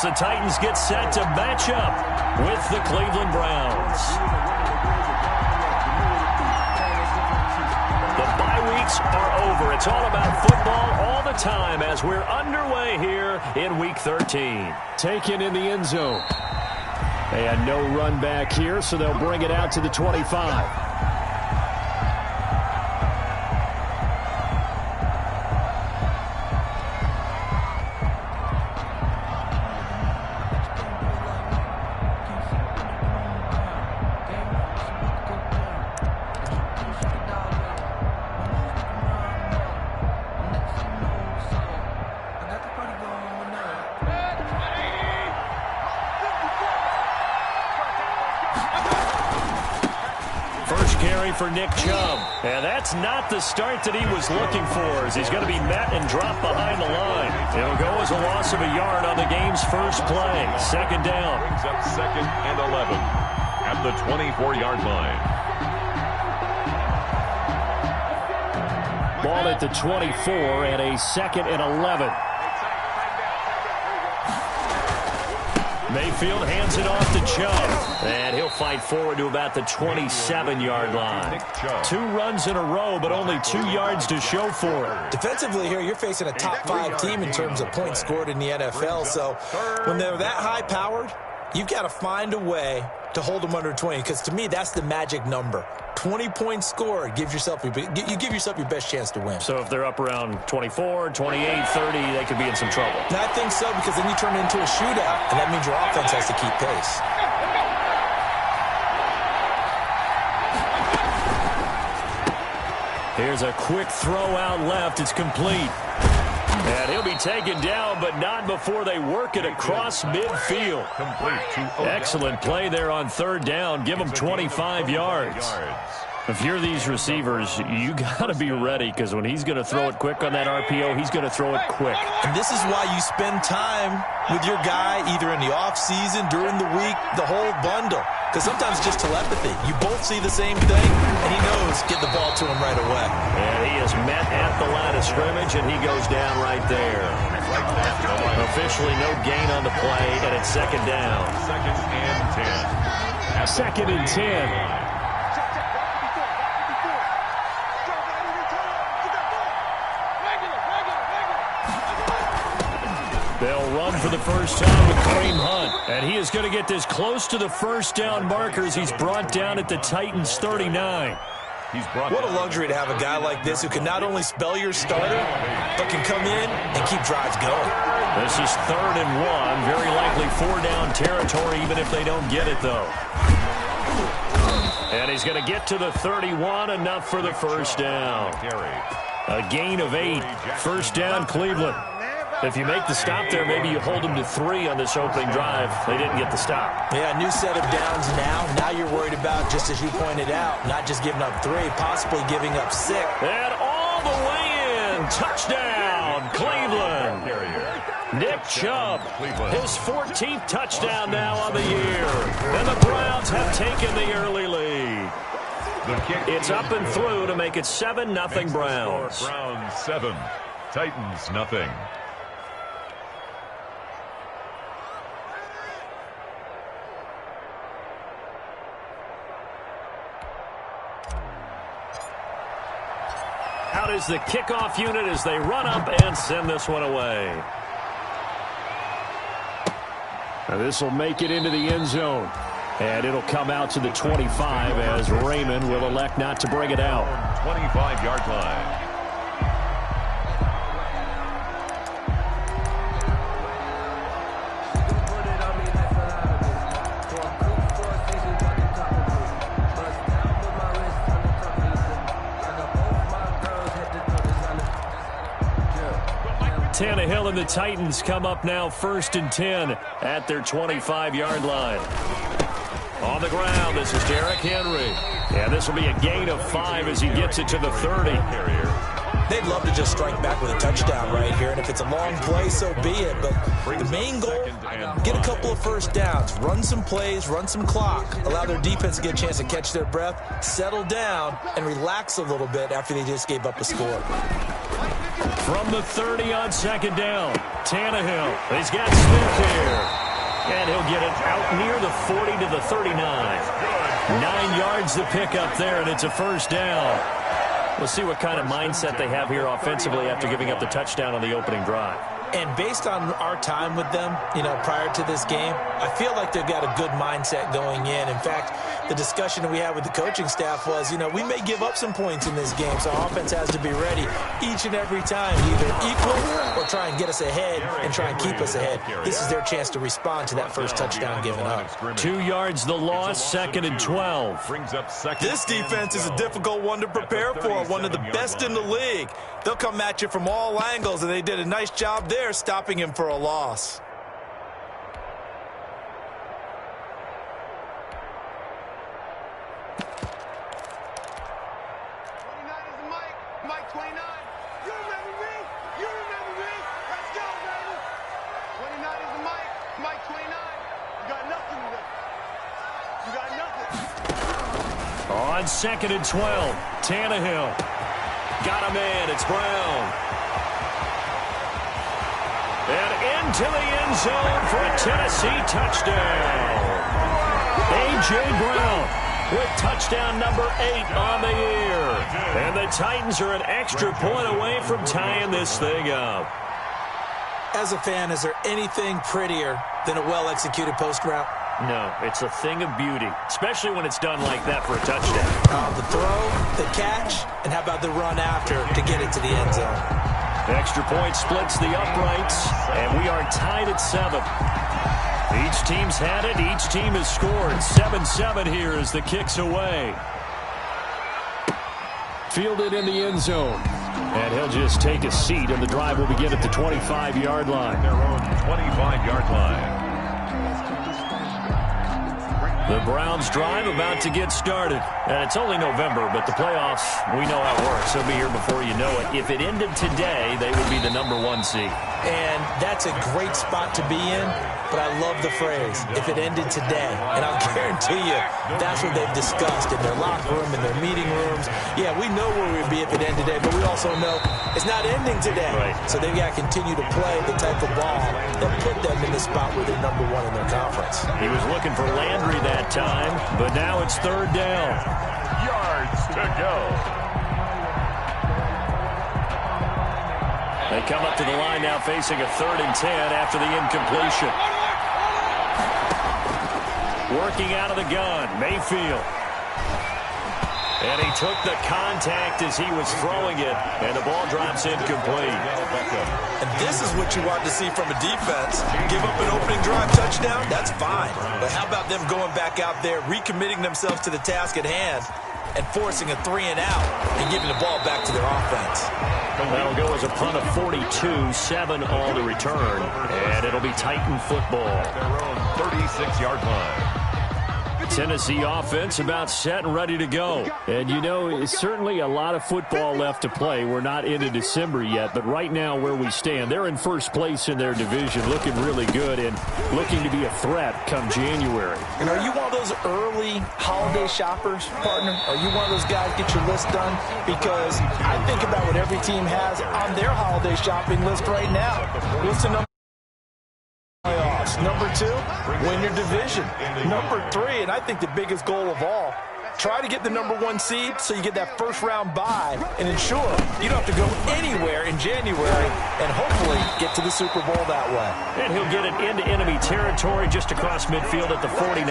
as the Titans get set to match up with the Cleveland Browns. The bye weeks are over. It's all about football all the time as we're underway here in Week 13. Taken in the end zone. They had no run back here, so they'll bring it out to the 25. For Nick Chubb. And that's not the start that he was looking for, as he's going to be met and dropped behind the line. It'll go as a loss of a yard on the game's first play. Second down. Brings up 2nd and 11 at the 24-yard line. Ball at the 24 and a 2nd and 11. Mayfield hands it off to Chubb, and he'll fight forward to about the 27-yard line. 2 runs in a row, but only 2 yards to show for it. Defensively here, you're facing a top-5 team in terms of points scored in the NFL, so when they're that high-powered, you've got to find a way to hold them under 20, because to me, that's the magic number. 20 points scored, you give yourself your best chance to win. So if they're up around 24, 28, 30, they could be in some trouble. And I think so, because then you turn it into a shootout, and that means your offense has to keep pace. Here's a quick throw out left. It's complete. And he'll be taken down, but not before they work it across midfield. Excellent play there on 3rd down. Give them 25 yards. If you're these receivers, you got to be ready, because when he's going to throw it quick on that RPO, he's going to throw it quick. And this is why you spend time with your guy either in the offseason, during the week, the whole bundle. Because sometimes it's just telepathy. You both see the same thing, and he knows get the ball to him right away. And he is met at the line of scrimmage, and he goes down right there. Officially no gain on the play, and it's 2nd down. 2nd and 10. 2nd and 10. They'll run for the first time with Kareem Hunt. And he is going to get this close to the first down markers. He's brought down at the Titans' 39. What a luxury to have a guy like this who can not only spell your starter, but can come in and keep drives going. This is 3rd and 1. Very likely 4-down territory, even if they don't get it, though. And he's going to get to the 31, enough for the first down. A gain of 8. First down, Cleveland. If you make the stop there, maybe you hold them to 3 on this opening drive. They didn't get the stop. Yeah, new set of downs now. Now you're worried about, just as you pointed out, not just giving up 3, possibly giving up 6. And all the way in. Touchdown, Cleveland. Nick Chubb, his 14th touchdown now on the year. And the Browns have taken the early lead. It's up and through to make it 7-0 Browns. Browns 7, Titans nothing. Out is the kickoff unit as they run up and send this one away. Now this will make it into the end zone. And it'll come out to the 25 as Raymond will elect not to bring it out. 25-yard line. Tannehill and the Titans come up now 1st and 10 at their 25-yard line. On the ground, this is Derrick Henry. And this will be a gain of 5 as he gets it to the 30. They'd love to just strike back with a touchdown right here, and if it's a long play, so be it. But the main goal, get a couple of first downs, run some plays, run some clock, allow their defense to get a chance to catch their breath, settle down, and relax a little bit after they just gave up a score. From the 30 on 2nd down, Tannehill. He's got Smith here. near the 40 to the 39. 9 yards to pick up there, and it's a first down. We'll see what kind of mindset they have here offensively after giving up the touchdown on the opening drive. And based on our time with them, prior to this game, I feel like they've got a good mindset going in. In fact, the discussion that we had with the coaching staff was, we may give up some points in this game, so our offense has to be ready each and every time, either equal or try and get us ahead and try and keep us ahead. This is their chance to respond to that first touchdown given up. 2 yards the loss, 2nd and 12. This defense is a difficult one to prepare for, one of the best in the league. They'll come at you from all angles, and they did a nice job there stopping him for a loss. On 2nd and 12, Tannehill. Got a man, it's Brown. And into the end zone for a Tennessee touchdown. A.J. Brown with touchdown number 8 on the year. And the Titans are an extra point away from tying this thing up. As a fan, is there anything prettier than a well-executed post route? No, it's a thing of beauty, especially when it's done like that for a touchdown. The throw, the catch, and how about the run after to get it to the end zone? Extra point splits the uprights, and we are tied at 7. Each team's had it. Each team has scored. 7-7 here as the kick's away. Fielded in the end zone. And he'll just take a seat, and the drive will begin at the 25-yard line. Their own 25-yard line. The Browns drive about to get started. And it's only November, but the playoffs, we know how it works. They'll be here before you know it. If it ended today, they would be the number 1 seed. And that's a great spot to be in, but I love the phrase, if it ended today. And I'll guarantee you, that's what they've discussed in their locker room, in their meeting rooms. Yeah, we know where we'd be if it ended today, but we also know it's not ending today. Right. So they've got to continue to play the type of ball that put them in the spot where they're number 1 in their conference. He was looking for Landry that time, but now it's 3rd down. Yards to go. They come up to the line now facing a 3rd and 10 after the incompletion. Working out of the gun, Mayfield. And he took the contact as he was throwing it, and the ball drops incomplete. And this is what you want to see from a defense. Give up an opening drive touchdown, that's fine. But how about them going back out there, recommitting themselves to the task at hand, and forcing a 3-and-out and giving the ball back to their offense. That'll go as a punt of 42, 7 all to return, and it'll be Titan football. Their own 36-yard line. Tennessee offense about set and ready to go. And, it's certainly a lot of football left to play. We're not into December yet, but right now where we stand, they're in first place in their division, looking really good and looking to be a threat come January. And are you one of those early holiday shoppers, partner? Are you one of those guys get your list done? Because I think about what every team has on their holiday shopping list right now. Listen up. Playoffs. Number 2, win your division. Number 3, and I think the biggest goal of all, try to get the number 1 seed so you get that first-round bye and ensure you don't have to go anywhere in January and hopefully get to the Super Bowl that way. And he'll get it into enemy territory just across midfield at the 49.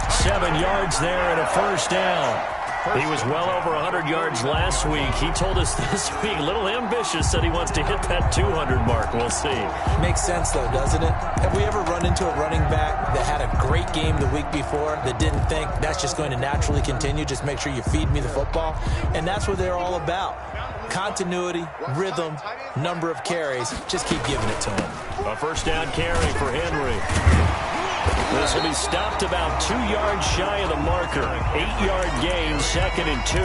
7 yards there and a first down. He was well over 100 yards last week. He told us this week, a little ambitious, said he wants to hit that 200 mark. We'll see. Makes sense, though, doesn't it? Have we ever run into a running back that had a great game the week before that didn't think that's just going to naturally continue? Just make sure you feed me the football. And that's what they're all about. Continuity, rhythm, number of carries. Just keep giving it to him. A first down carry for Henry. This will be stopped about 2 yards shy of the marker. 8-yard gain, 2nd and 2.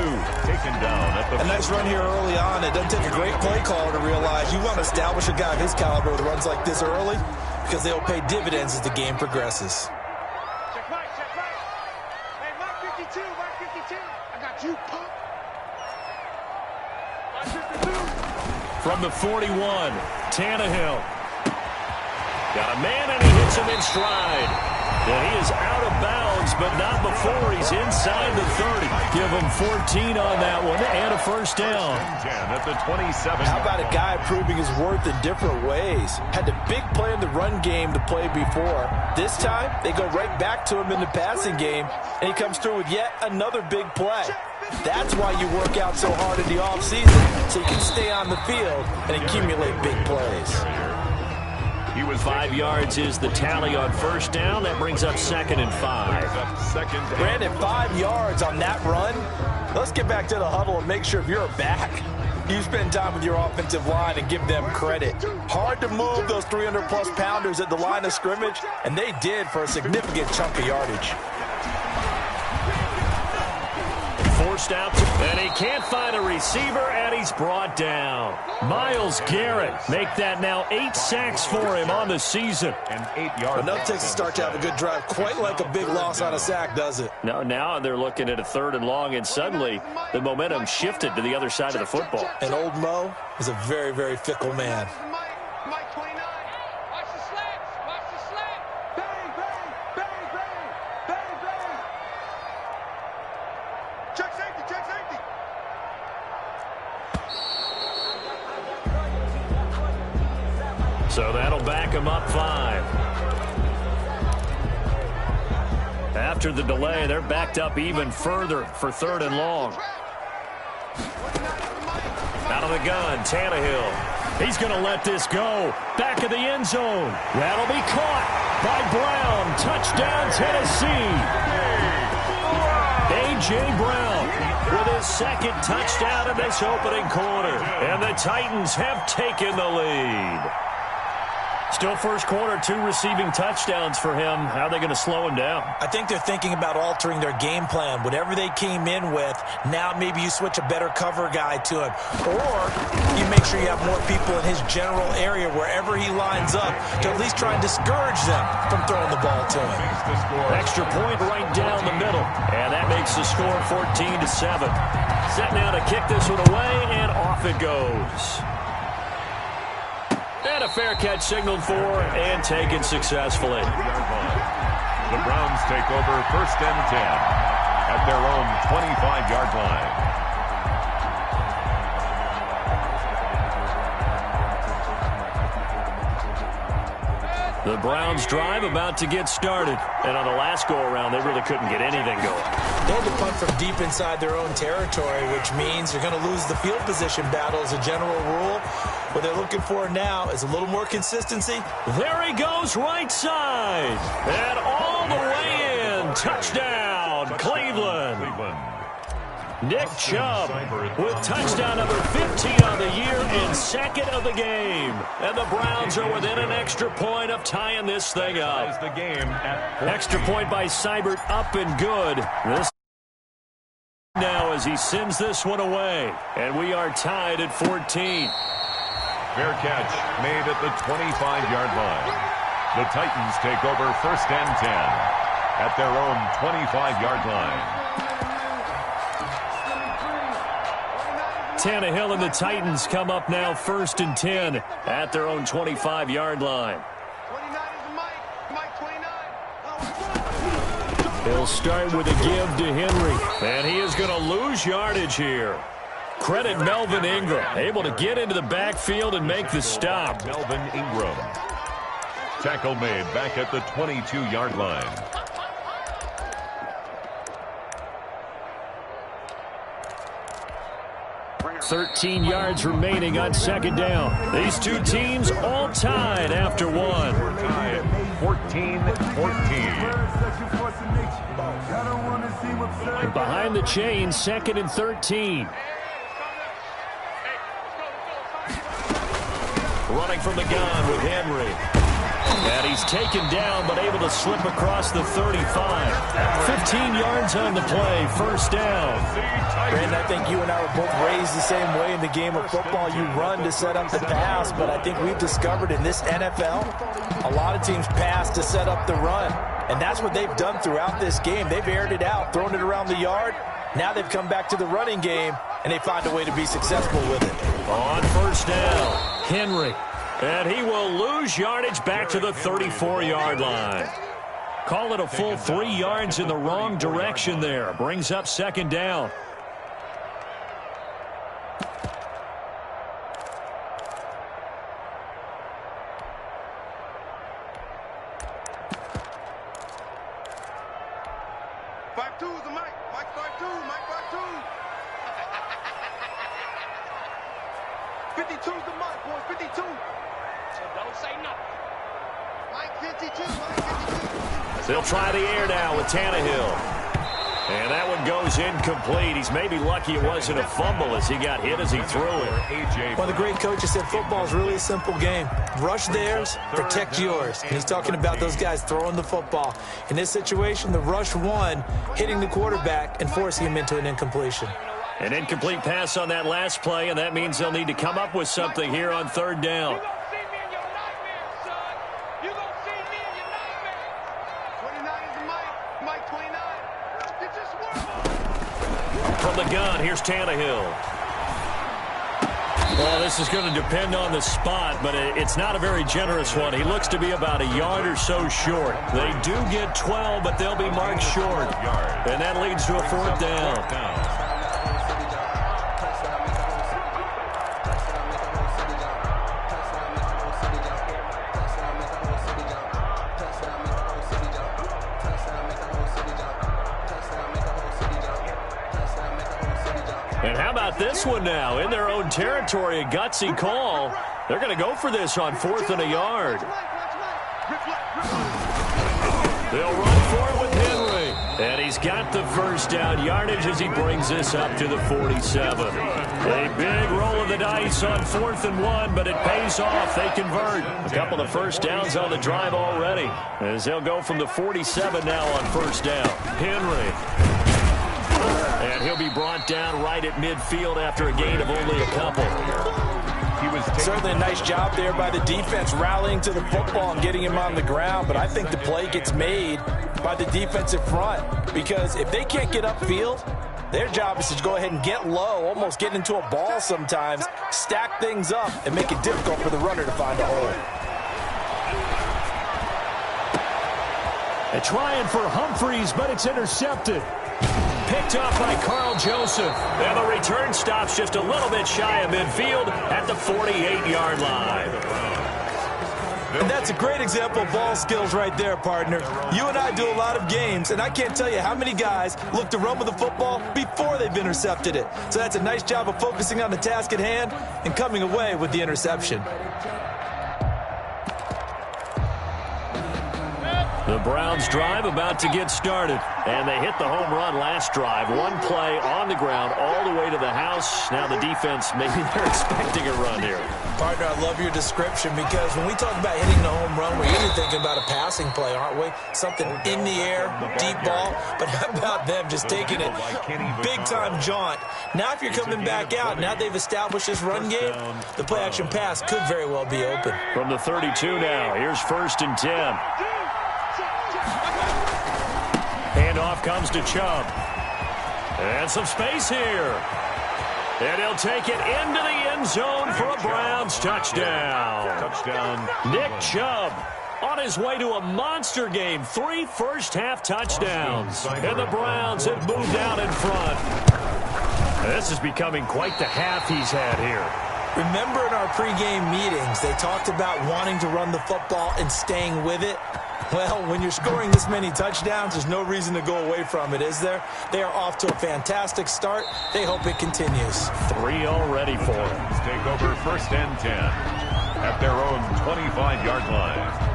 Taken down at the... A nice run here early on. It doesn't take a great play caller to realize you want to establish a guy of his caliber with runs like this early because they'll pay dividends as the game progresses. Check right. Hey, Mike 52. I got you, punk. From the 41, Tannehill. Got a man, and he hits him in stride. And he is out of bounds, but not before he's inside the 30. Give him 14 on that one and a first down. 10 at the 27. How about a guy proving his worth in different ways? Had the big play in the run game to play before. This time, they go right back to him in the passing game, and he comes through with yet another big play. That's why you work out so hard in the offseason, so you can stay on the field and accumulate big plays. He was 5 yards is the tally on first down. That brings up 2nd and 5. Brandon, 5 yards on that run. Let's get back to the huddle and make sure if you're a back, you spend time with your offensive line and give them credit. Hard to move those 300-plus pounders at the line of scrimmage, and they did for a significant chunk of yardage. Forced out, and he can't find a receiver, and he's brought down. Myles Garrett make that now 8 sacks for him on the season. And 8 yards. Enough takes a start to have a good drive, quite like a big loss on a sack, does it? Now they're looking at a 3rd and long, and suddenly the momentum shifted to the other side of the football. And old Mo is a very, very fickle man. Mike 29. Watch the slants. Watch the slant. Bang, bang, bang, bang, bang, bang. Check safety, check safety. So that'll back him up 5. After the delay, they're backed up even further for 3rd and long. Out of the gun, Tannehill. He's going to let this go. Back of the end zone. That'll be caught by Brown. Touchdown, Tennessee. A.J. Brown with his 2nd touchdown in this opening quarter. And the Titans have taken the lead. Still first quarter, 2 receiving touchdowns for him. How are they going to slow him down? I think they're thinking about altering their game plan. Whatever they came in with, now maybe you switch a better cover guy to him. Or you make sure you have more people in his general area wherever he lines up to at least try and discourage them from throwing the ball to him. Extra point right down the middle. And that makes the score 14-7. Set now to kick this one away, and off it goes. And a fair catch signaled for and taken successfully. The Browns take over 1st and 10 at their own 25-yard line. The Browns drive about to get started. And on the last go-around, they really couldn't get anything going. They had to punt from deep inside their own territory, which means you're going to lose the field position battle as a general rule. What they're looking for now is a little more consistency. There he goes right side. And all the way in. Touchdown, Cleveland. Nick Chubb with touchdown number 15 on the year and 2nd of the game. And the Browns are within an extra point of tying this thing up. The game at extra point by Seibert, up and good. This now as he sends this one away. And we are tied at 14. Fair catch made at the 25-yard line. The Titans take over 1st and 10 at their own 25-yard line. Tannehill and the Titans come up now 1st and 10 at their own 25-yard line. 29 is Mike 29. He'll start with a give to Henry. And he is going to lose yardage here. Credit Melvin Ingram, able to get into the backfield and make the stop. Melvin Ingram. Tackle made back at the 22-yard line. 13 yards remaining on 2nd down. These two teams all tied after one. We're tied 14-14. Behind the chains, 2nd and 13. Running from the gun with Henry. And he's taken down, but able to slip across the 35. 15 yards on the play, 1st down. Brandon, I think you and I were both raised the same way in the game of football. You run to set up the pass, but I think we've discovered in this NFL, a lot of teams pass to set up the run. And that's what they've done throughout this game. They've aired it out, thrown it around the yard. Now they've come back to the running game, and they find a way to be successful with it. On 1st down, Henry. And he will lose yardage back to the 34-yard line. Call it a full 3 yards in the wrong direction there. Brings up second down. They'll try the air now with Tannehill. And that one goes incomplete. He's maybe lucky it wasn't a fumble as he got hit as he threw it. Well, the great coach said football is really a simple game. Rush theirs, protect yours. And he's talking about those guys throwing the football. In this situation, the rush won, hitting the quarterback and forcing him into an incompletion. An incomplete pass on that last play, and that means they'll need to come up with something here on third down. From the gun, here's Tannehill. Well, this is going to depend on the spot, but it's not a very generous one. He looks to be about a yard or so short. They do get 12, but they'll be marked short. And that leads to a fourth down. And how about this one now? In their own territory, a gutsy call. They're going to go for this on 4th and a yard. They'll run for it with Henry. And he's got the first down yardage as he brings this up to the 47. A big roll of the dice on 4th and 1, but it pays off. They convert. A couple of first downs on the drive already. As they'll go from the 47 now on first down. Henry. And he'll be brought down right at midfield after a gain of only a couple. Certainly a nice job there by the defense rallying to the football and getting him on the ground, but I think the play gets made by the defensive front because if they can't get upfield, their job is to go ahead and get low, almost get into a ball sometimes, stack things up, and make it difficult for the runner to find a hole. They're trying for Humphreys, but it's intercepted. Picked off by Carl Joseph. And the return stops just a little bit shy of midfield at the 48-yard line. And that's a great example of ball skills right there, partner. You and I do a lot of games, and I can't tell you how many guys look to run with the football before they've intercepted it. So that's a nice job of focusing on the task at hand and coming away with the interception. The Browns drive about to get started. And they hit the home run last drive. One play on the ground all the way to the house. Now the defense, maybe they're expecting a run here. Partner, I love your description because when we talk about hitting the home run, we're usually thinking about a passing play, aren't we? Something in the air, deep ball. But how about them just taking it big-time jaunt? Now if you're coming back out, now they've established this run game, the play-action pass could very well be open. From the 32 now, here's 1st and 10. Handoff comes to Chubb. And some space here. And he'll take it into the end zone for a Browns touchdown. Nick Chubb on his way to a monster game. 3 first-half touchdowns. And the Browns have moved out in front. This is becoming quite the half he's had here. Remember in our pregame meetings, they talked about wanting to run the football and staying with it? Well, when you're scoring this many touchdowns, there's no reason to go away from it, is there? They are off to a fantastic start. They hope it continues. 3 already for them. Take over 1st and 10 at their own 25-yard line.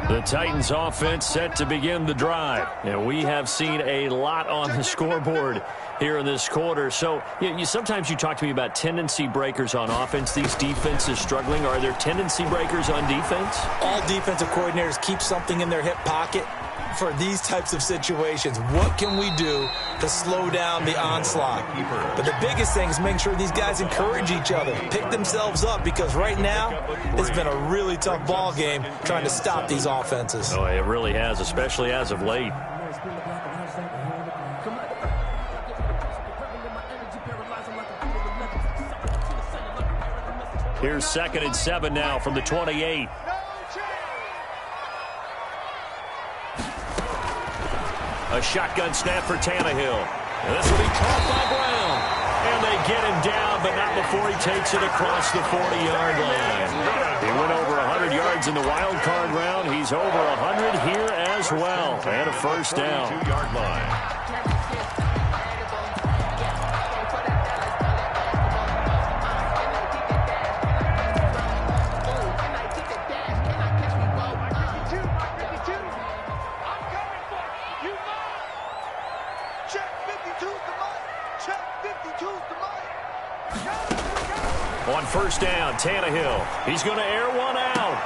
The Titans offense set to begin the drive. And we have seen a lot on the scoreboard here in this quarter. So sometimes you talk to me about tendency breakers on offense. These defenses struggling. Are there tendency breakers on defense? All defensive coordinators keep something in their hip pocket for these types of situations. What can we do to slow down the onslaught? But the biggest thing is making sure these guys encourage each other, pick themselves up, because right now it's been a really tough ball game trying to stop these offenses. Oh, it really has, especially as of late. Here's 2nd and 7 now from the 28. A shotgun snap for Tannehill. And this will be caught by Brown. And they get him down, but not before he takes it across the 40-yard line. He went over 100 yards in the wild card round. He's over 100 here as well. And a first down. 2-yard line. On first down, Tannehill. He's going to air one out.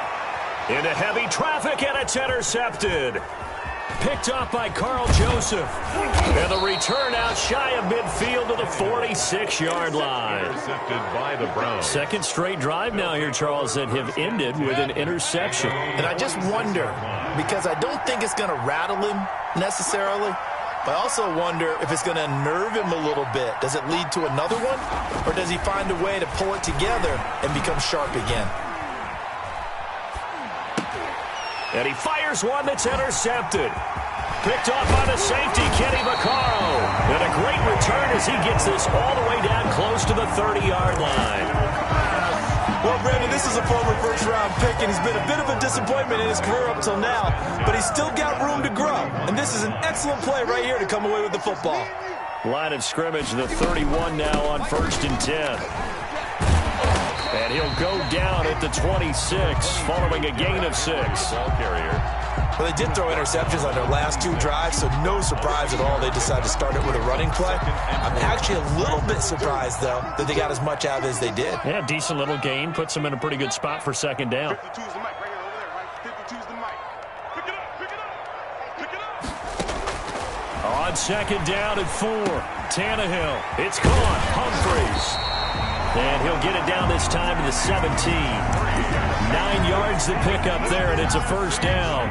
Into heavy traffic, and it's intercepted. Picked off by Carl Joseph. And the return out shy of midfield to the 46-yard line. Intercepted by the Browns. Second straight drive now here, Charles, that have ended with an interception. And I just wonder, because I don't think it's going to rattle him necessarily, but I also wonder if it's going to unnerve him a little bit. Does it lead to another one? Or does he find a way to pull it together and become sharp again? And he fires one that's intercepted. Picked off by the safety, Kenny Vaccaro. And a great return as he gets this all the way down close to the 30-yard line. Well, Brandon, this is a former first-round pick, and he's been a bit of a disappointment in his career up till now, but he's still got room to grow. And this is an excellent play right here to come away with the football. Line of scrimmage, the 31 now on 1st and 10. And he'll go down at the 26, following a gain of 6. Ball carrier. Well, they did throw interceptions on their last 2 drives, so no surprise at all they decided to start it with a running play. I'm actually a little bit surprised, though, that they got as much out of it as they did. Yeah, decent little gain. Puts them in a pretty good spot for 2nd down. 52's the mic right here over there, right? 52's the mic. Pick it up, pick it up, pick it up. On 2nd down at 4, Tannehill. It's caught. Humphreys. And he'll get it down this time to the 17. 9 yards to pick up there, and it's a first down.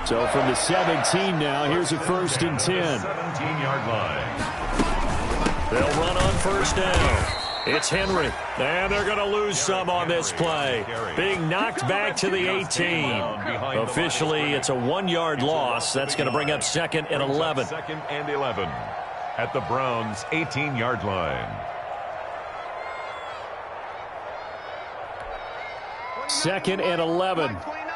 So from the 17 now, here's a 1st and 10. 17-yard line. They'll run on first down. It's Henry. And they're going to lose some on this play. Being knocked back to the 18. Officially, it's a 1-yard loss. That's going to bring up 2nd and 11. 2nd and 11 at the Browns' 18-yard line. 2nd and 11. 29. Man,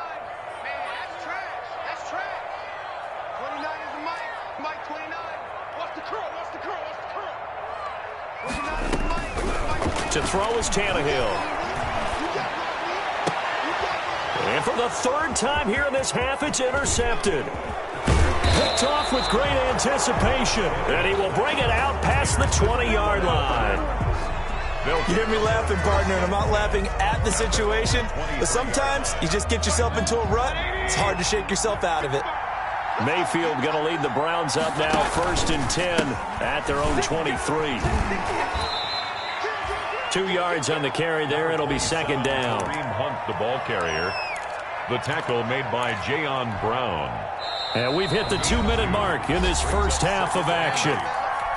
that's trash. That's trash. 29 is the mic. Mike 29. What's the curl? What's the curl? What's the curl? 29 is the mic. Mike 29. To throw is Tannehill. And for the 3rd time here in this half, it's intercepted. Picked off with great anticipation. And he will bring it out past the 20-yard line. You hear me laughing, partner, and I'm not laughing at the situation, but sometimes you just get yourself into a rut. It's hard to shake yourself out of it. Mayfield going to lead the Browns up now, 1st and 10 at their own 23. 2 yards on the carry there. It'll be 2nd down. Kareem Hunt, the ball carrier. The tackle made by Jayon Brown. And we've hit the 2-minute mark in this first half of action.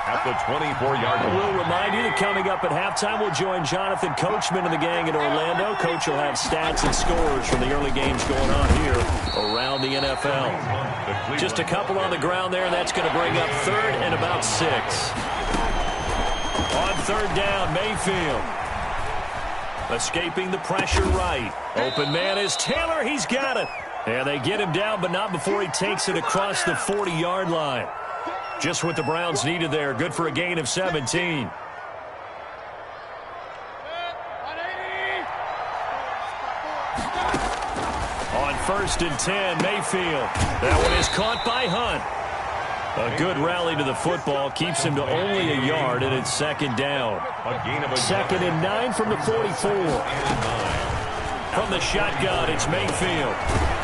At the 24-yard line. We'll remind you that coming up at halftime, we'll join Jonathan Coachman and the gang in Orlando. Coach will have stats and scores from the early games going on here around the NFL. Just a couple on the ground there. That's going to bring up 3rd and about 6. On 3rd down, Mayfield. Escaping the pressure right. Open man is Taylor. He's got it. And they get him down, but not before he takes it across the 40-yard line. Just what the Browns needed there. Good for a gain of 17. On 1st and 10, Mayfield. That one is caught by Hunt. A good rally to the football. Keeps him to only a yard, and it's 2nd down. A gain of a 2nd and 9 from the 44. From the shotgun, it's Mayfield.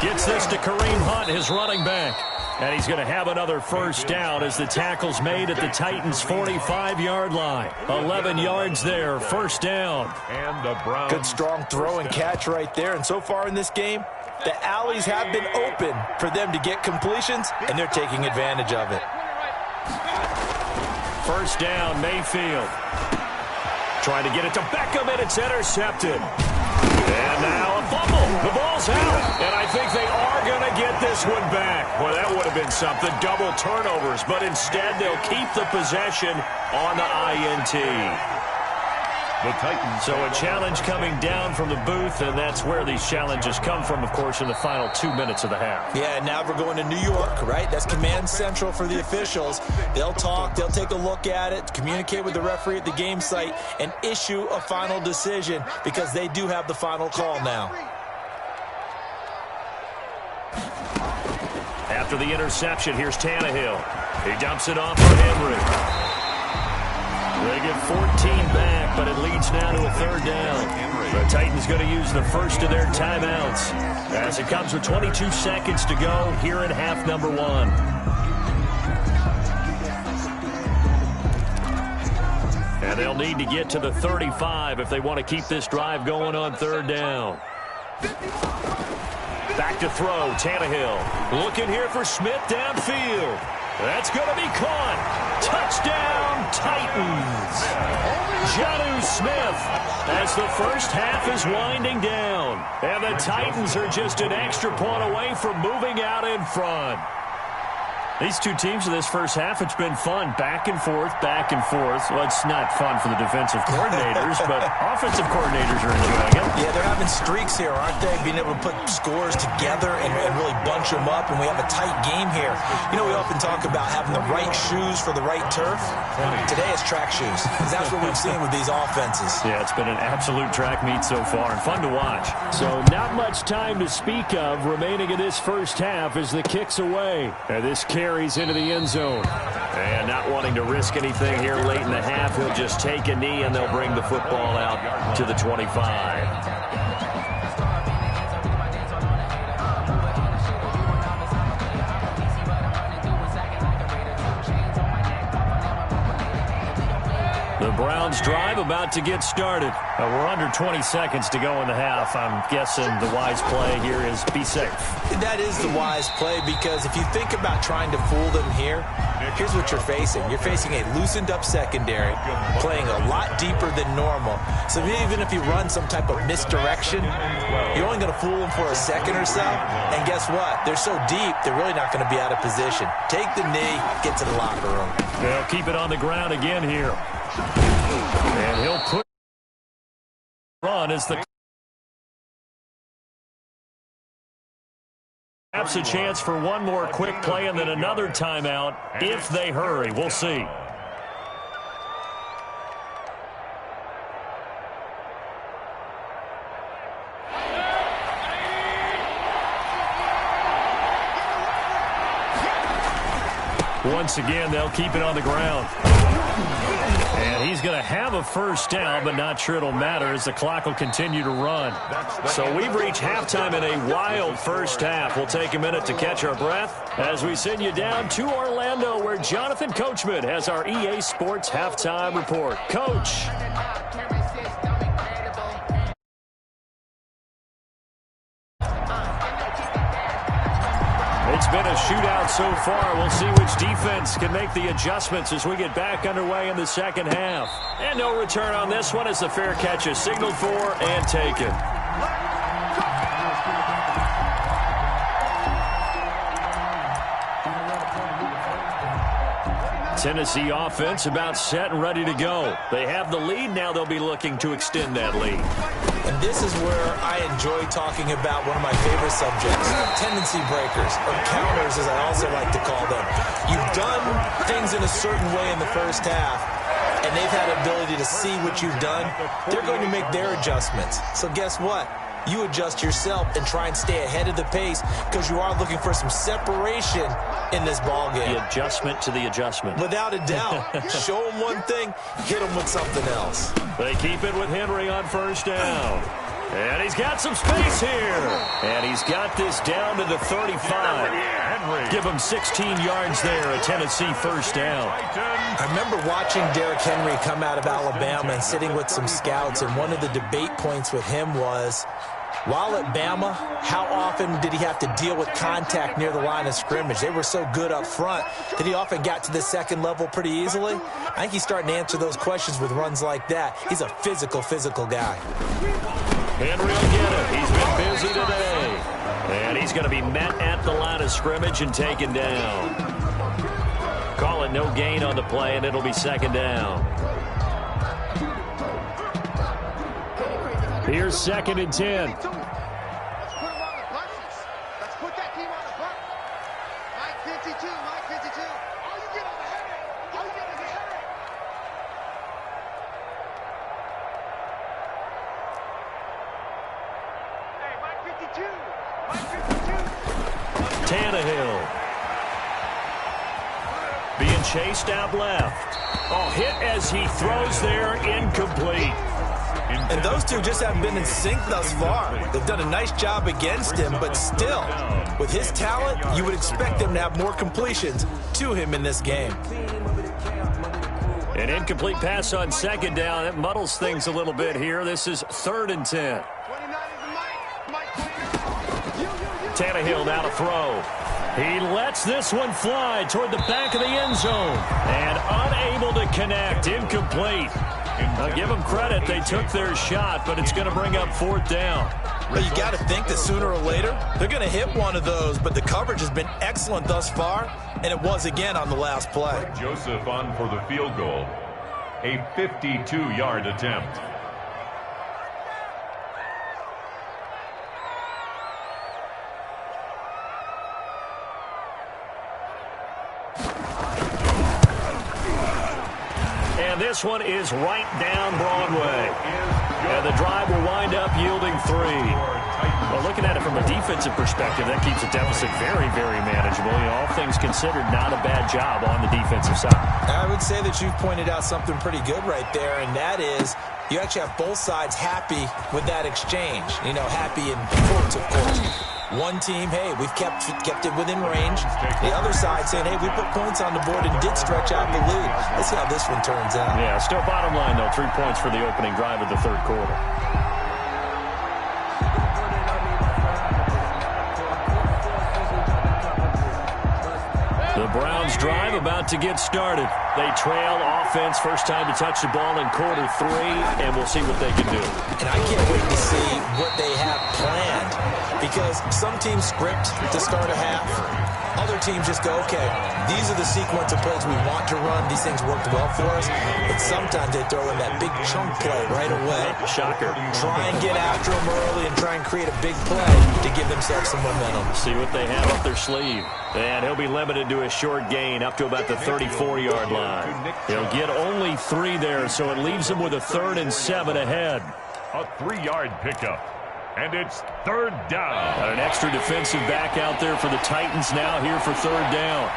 Gets this to Kareem Hunt, his running back. And he's going to have another first down as the tackle's made at the Titans' 45-yard line. 11 yards there, first down. And the Browns. Good strong throw and catch right there. And so far in this game, The alleys have been open for them to get completions, and they're taking advantage of it. First down, Mayfield. Trying to get it to Beckham, and it's intercepted. And now a fumble. The ball's out. And I think they are going to get this one back. Well, that would have been something. Double turnovers. But instead, they'll keep the possession on the INT. The Titans. So a challenge coming down from the booth, and that's where these challenges come from, of course, in the final 2 minutes of the half. Yeah, now we're going to New York, right? That's command central for the officials. They'll talk, they'll take a look at it, communicate with the referee at the game site, and issue a final decision because they do have the final call now. After the interception, here's Tannehill. He dumps it off for Henry. They get 14 back, but it leads now to a third down. The Titans going to use the first of their timeouts as it comes with 22 seconds to go here in half number 1. And they'll need to get to the 35 if they want to keep this drive going on third down. Back to throw, Tannehill. Looking here for Smith downfield. That's going to be caught. Touchdown, Titans. Jonnu Smith as the first half is winding down. And the Titans are just an extra point away from moving out in front. These two teams in this first half, it's been fun. Back and forth, back and forth. Well, it's not fun for the defensive coordinators, but offensive coordinators are enjoying it. Yeah, they're having streaks here, aren't they? Being able to put scores together and really bunch them up, and we have a tight game here. You know, we often talk about having the right shoes for the right turf. Today it's track shoes. That's what we've seen with these offenses. Yeah, it's been an absolute track meet so far, and fun to watch. So not much time to speak of remaining in this first half as the kick's away. And this carries into the end zone. And not wanting to risk anything here late in the half, he'll just take a knee, and they'll bring the football out to the 25. The Browns drive about to get started. We're under 20 seconds to go in the half. I'm guessing the wise play here is be safe. That is the wise play because if you think about trying to fool them here, here's what you're facing. You're facing a loosened up secondary, playing a lot deeper than normal. So even if you run some type of misdirection, you're only going to fool them for a second or so. And guess what? They're so deep, they're really not going to be out of position. Take the knee, get to the locker room. They'll keep it on the ground again here. And he'll put run as the perhaps a chance for one more quick play and then another timeout if they hurry. We'll see. Once again, they'll keep it on the ground. And he's going to have a first down, but not sure it'll matter as the clock will continue to run. So we've reached halftime in a wild first half. We'll take a minute to catch our breath as we send you down to Orlando, where Jonathan Coachman has our EA Sports Halftime Report. Coach. It's been a shootout so far. We'll see which defense can make the adjustments as we get back underway in the second half. And no return on this one as the fair catch is signaled for and taken. Tennessee offense about set and ready to go. They have the lead. Now they'll be looking to extend that lead. And this is where I enjoy talking about one of my favorite subjects, tendency breakers, or counters as I also like to call them. You've done things in a certain way in the first half, and they've had ability to see what you've done. They're going to make their adjustments. So guess what? You adjust yourself and try and stay ahead of the pace because you are looking for some separation in this ball game. The adjustment to the adjustment. Without a doubt. Show them one thing, hit them with something else. They keep it with Henry on first down. And he's got some space here. And he's got this down to the 35. Give him 16 yards there, a Tennessee first down. I remember watching Derrick Henry come out of Alabama and sitting with some scouts, and one of the debate points with him was, While at Bama, how often did he have to deal with contact near the line of scrimmage? They were so good up front that he often got to the second level pretty easily. I think he's starting to answer those questions with runs like that. He's a physical guy. Henry will get it. He's been busy today. And he's going to be met at the line of scrimmage and taken down. Call it no gain on the play, and it'll be second down. Here's 2nd and 10. Let's put him on the buses. Let's put that team on the bus. Mike 52, Mike 52. All you get is a headache. All you get is a headache. Hey, Mike 52. Mike 52. Tannehill. Being chased out left. Oh, hit as he throws there, incomplete. And those two just haven't been in sync thus far. They've done a nice job against him, but still, with his talent, you would expect him to have more completions to him in this game. An incomplete pass on 2nd down. That muddles things a little bit here. This is 3rd and 10. 29 is the Mike 29. Tannehill now to throw. He lets this one fly toward the back of the end zone. And unable to connect. Incomplete. Now give them credit. They took their shot, but it's going to bring up 4th down. Well, you got to think that sooner or later, they're going to hit one of those, but the coverage has been excellent thus far, and it was again on the last play. Joseph on for the field goal. A 52-yard attempt. And this one is right down Broadway. And the drive will wind up yielding 3. Well, looking at it from a defensive perspective, that keeps the deficit very, very manageable. You know, all things considered, not a bad job on the defensive side. I would say that you've pointed out something pretty good right there, and that is you actually have both sides happy with that exchange. You know, happy in quotes, of course. One team, hey, we've kept it within range. The other side saying, hey, we put points on the board and did stretch out the lead. Let's see how this one turns out. Yeah, still bottom line, though, 3 points for the opening drive of the 3rd quarter. The Browns drive about to get started. They trail offense, first time to touch the ball in quarter 3, and we'll see what they can do. And I can't wait to see what they have planned, because some teams script to start a half. Other teams just go, okay, these are the sequence of plays we want to run. These things worked well for us. But sometimes they throw in that big chunk play right away. Shocker. Try and get after them early and try and create a big play to give themselves some momentum. See what they have up their sleeve. And he'll be limited to a short gain up to about the 34-yard line. He'll get only 3 there, so it leaves him with a 3rd and 7 ahead. A 3-yard pickup. And it's 3rd down. Got an extra defensive back out there for the Titans now here for 3rd down.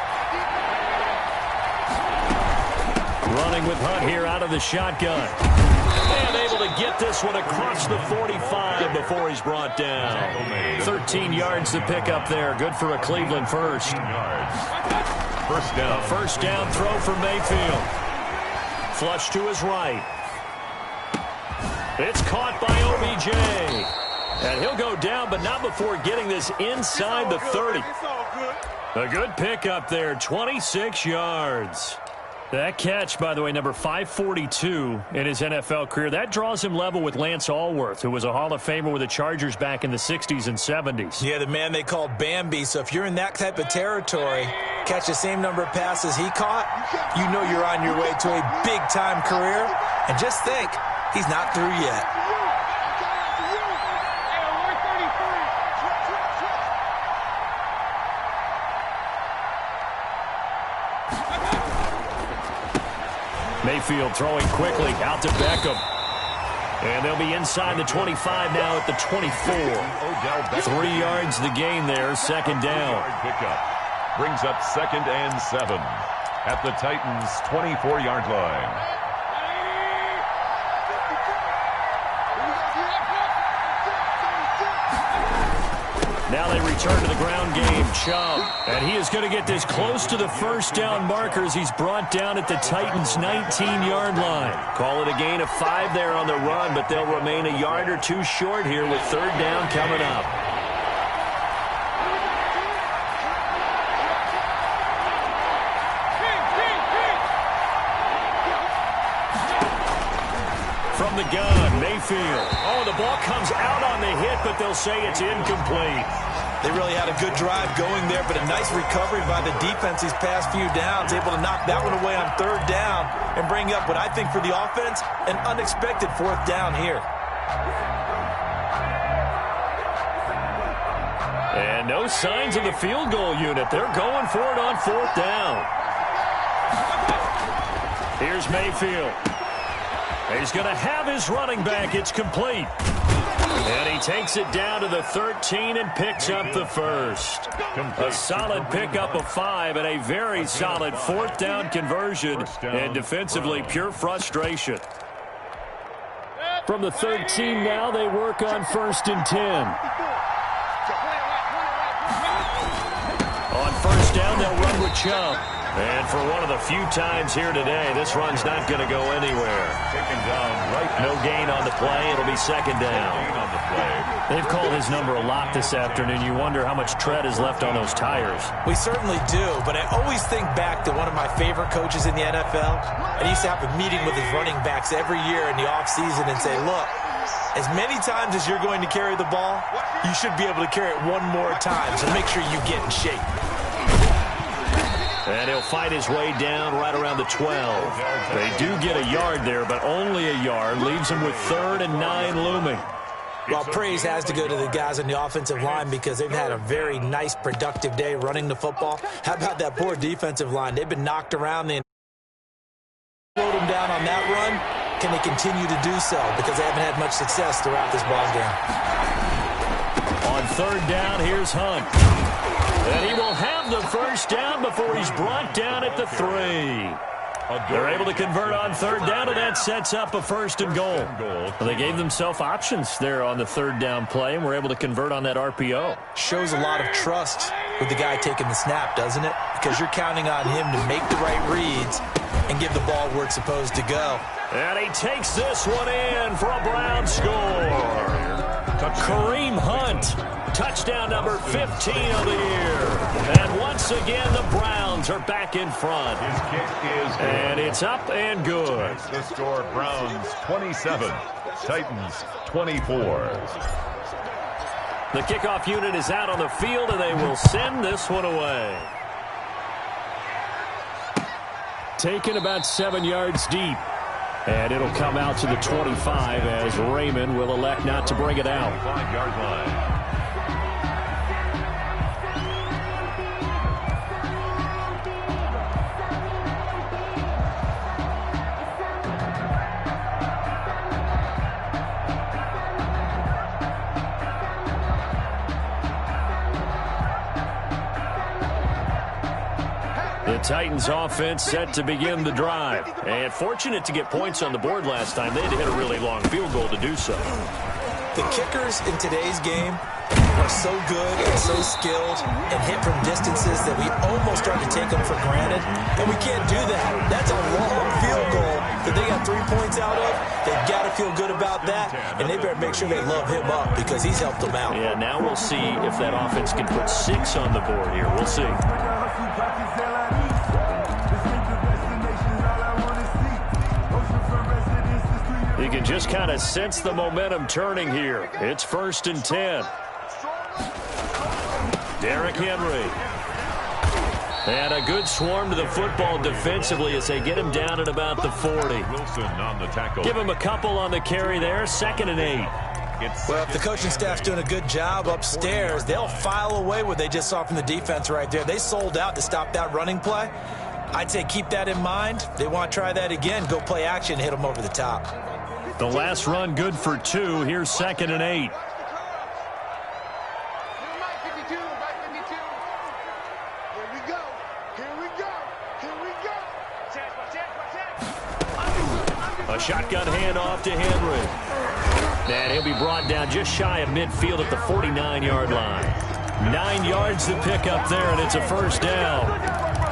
Running with Hunt here out of the shotgun. And able to get this one across the 45 before he's brought down. 13 yards to pick up there. Good for a Cleveland first. 15 yards. First down. A first down throw for Mayfield. Flush to his right. It's caught by OBJ. And he'll go down, but not before getting this inside the 30. A good pickup there, 26 yards. That catch, by the way, number 542 in his NFL career. That draws him level with Lance Allworth, who was a Hall of Famer with the Chargers back in the 60s and 70s. Yeah, the man they called Bambi. So if you're in that type of territory, catch the same number of passes he caught, you know you're on your way to a big-time career. And just think, he's not through yet. Mayfield throwing quickly out to Beckham. And they'll be inside the 25 now at the 24. 3 yards the gain there, 2nd down. Pickup. Brings up 2nd and 7 at the Titans' 24-yard line. Now they return to the ground game. Chubb. And he is going to get this close to the first down marker as he's brought down at the Titans' 19-yard line. Call it a gain of 5 there on the run, but they'll remain a yard or two short here with third down coming up. From the gun, Mayfield. Oh, the ball comes out on the hit, but they'll say it's incomplete. They really had a good drive going there, but a nice recovery by the defense these past few downs, able to knock that one away on third down and bring up what I think for the offense, an unexpected fourth down here. And no signs of the field goal unit. They're going for it on fourth down. Here's Mayfield. He's going to have his running back. It's complete. And he takes it down to the 13 and picks up the first. A solid pickup of 5 and a very solid fourth down conversion. And defensively, pure frustration. From the 13 now, they work on first and 10. On first down, they'll run with Chubb. And for one of the few times here today, this run's not going to go anywhere. Taken down right. No gain on the play. It'll be second down. On the play. They've called his number a lot this afternoon. You wonder how much tread is left on those tires. We certainly do, but I always think back to one of my favorite coaches in the NFL. And he used to have a meeting with his running backs every year in the offseason and say, look, as many times as you're going to carry the ball, you should be able to carry it one more time, so make sure you get in shape. And he'll fight his way down right around the 12. They do get a yard there, but only a yard. Leaves them with 3rd and 9 looming. Well, praise has to go to the guys on the offensive line because they've had a very nice, productive day running the football. How about that poor defensive line? They've been knocked around. They slowed them down on that run. Can they continue to do so? Because they haven't had much success throughout this ball game. On third down, here's Hunt. And he will have the first down before he's brought down at the 3. They're able to convert on third down, and that sets up a first and goal. Well, they gave themselves options there on the third down play, and were able to convert on that RPO. Shows a lot of trust with the guy taking the snap, doesn't it? Because you're counting on him to make the right reads and give the ball where it's supposed to go. And he takes this one in for a Brown score. Kareem Hunt, touchdown number 15 of the year. And once again, the Browns are back in front. His kick is good. And it's up and good. The score, Browns 27, Titans 24. The kickoff unit is out on the field, and they will send this one away. Taken about 7 yards deep. And it'll come out to the 25 as Raymond will elect not to bring it out. 5-yard line. The Titans offense set to begin the drive. And fortunate to get points on the board last time. They had to hit a really long field goal to do so. The kickers in today's game are so good and so skilled and hit from distances that we almost start to take them for granted. And we can't do that. That's a long field goal that they got 3 points out of. They've got to feel good about that. And they better make sure they love him up because he's helped them out. Yeah, now we'll see if that offense can put 6 on the board here. We'll see. You can just kind of sense the momentum turning here. It's 1st and 10. Derrick Henry. And a good swarm to the football defensively as they get him down at about the 40. Wilson on the tackle. Give him a couple on the carry there. 2nd and 8. Well, if the coaching staff's doing a good job upstairs, they'll file away what they just saw from the defense right there. They sold out to stop that running play. I'd say keep that in mind. They want to try that again. Go play action, hit them over the top. The last run good for 2. Here's 2nd and 8. A shotgun handoff to Henry. And he'll be brought down just shy of midfield at the 49-yard line. 9 yards to pick up there, and it's a first down.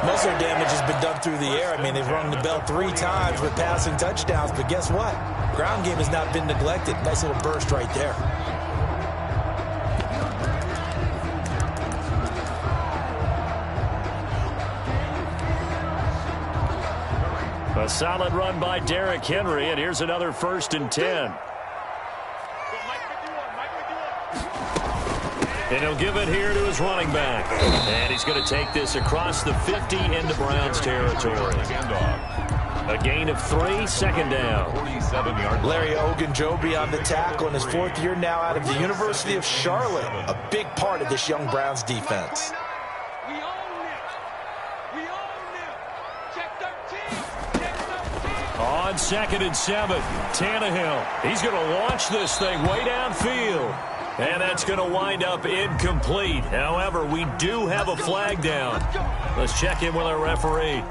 Most of their damage has been done through the air. I mean, they've rung the bell 3 times with passing touchdowns, but guess what? Ground game has not been neglected. Nice little burst right there. A solid run by Derrick Henry, and here's another 1st and 10. And he'll give it here to his running back. And he's going to take this across the 50 into Browns territory. A gain of 3, 2nd down. 47-yard. Larry Ogunjobi on the tackle in his 4th year now out of the University of Charlotte. A big part of this young Browns defense. We own them. We own them. Check 13. Check 13. On 2nd and 7, Tannehill. He's going to launch this thing way downfield. And that's going to wind up incomplete. However, we do have a flag down. Let's check in with our referee.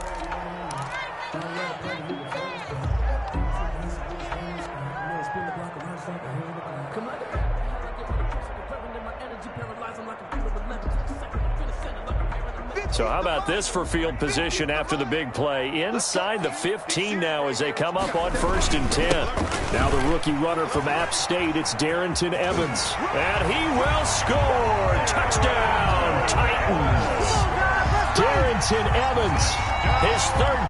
So how about this for field position after the big play? Inside the 15 now as they come up on 1st and 10. Now the rookie runner from App State, it's Darrynton Evans. And he will score. Touchdown, Titans. Darrynton Evans, his 3rd